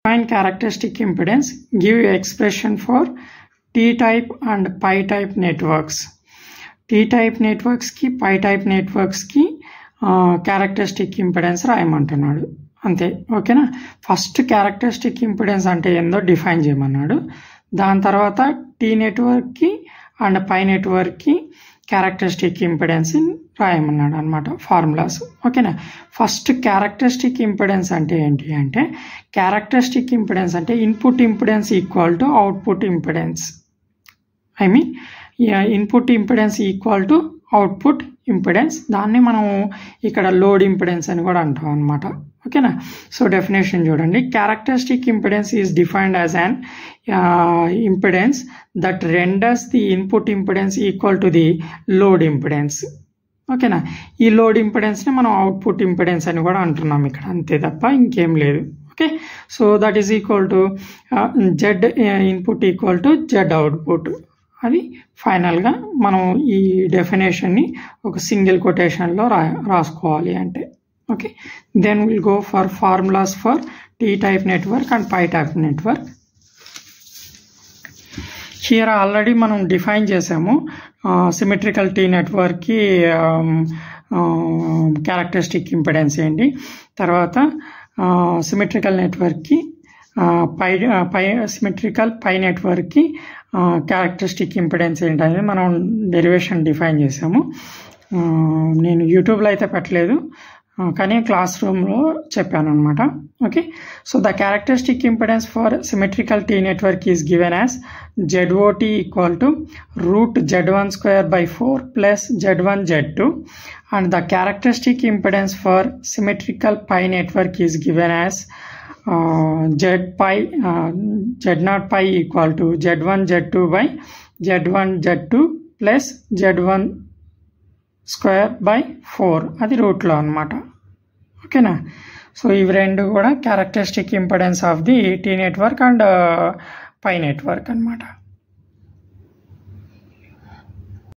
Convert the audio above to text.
Find characteristic impedance. Give expression for T-type and pi-type networks. T-type networks ki pi-type networks ki characteristic impedance రాయమంటున్నాడు అంతే. ఓకేనా. First characteristic impedance అంటే ఏందో define చేయమన్నాడు. దాని తర్వాత tea network కి అండ్ పై నెట్వర్క్ కి క్యారెక్టరిస్టిక్ ఇంపిడెన్స్ రాయమన్నాడు అనమాట ఫార్ములాస్. ఓకేనా. ఫస్ట్ క్యారెక్టరిస్టిక్ ఇంపిడెన్స్ అంటే ఏంటి అంటే, క్యారెక్టరిస్టిక్ ఇంపిడెన్స్ అంటే input impedance equal to output impedance. I mean input impedance equal to output impedance. దాన్ని మనం ఇక్కడ లోడ్ ఇంపిడెన్స్ అని కూడా అంటాం అనమాట. ఓకేనా. సో డెఫినేషన్ చూడండి. Characteristic impedance is defined as an impedance that renders the input impedance equal to the load impedance. ఓకేనా. ఈ లోడ్ ఇంపిడెన్స్ని మనం అవుట్పుట్ ఇంపిడెన్స్ అని కూడా అంటున్నాం ఇక్కడ, అంతే తప్ప ఇంకేం లేదు. Okay. So that is equal to Z input equal to Z output. అది ఫైనల్గా మనం ఈ డెఫినేషన్ని ఒక సింగిల్ కొటేషన్లో రాసుకోవాలి అంటే. Okay. Then will go for formulas for T type network and pi type network. Here already మనం డిఫైన్ చేసాము సిమెట్రికల్ టీ నెట్వర్క్కి క్యారెక్టరిస్టిక్ ఇంపిడెన్స్ ఏంటి, తర్వాత సిమెట్రికల్ నెట్వర్క్కి సిమెట్రికల్ పై నెట్వర్క్కి క్యారెక్టరిస్టిక్ ఇంపిడెన్స్ ఏంటనేది మనం డెరివేషన్ డిఫైన్ చేసాము. నేను యూట్యూబ్లో అయితే పెట్టలేదు, కానీ క్లాస్ రూమ్లో చెప్పాను అనమాట. Okay. So the characteristic impedance for symmetrical T network is given as ZOT equal to √Z1²/4 plus Z1 Z2 and the characteristic impedance for symmetrical pi network is given as Z0 pi equal to Z1 Z2/Z1 Z2 plus Z1²/4. అది రూట్లో అనమాట. ఓకేనా. So ఇవి రెండు కూడా characteristic impedance of the T network and pi network అనమాట.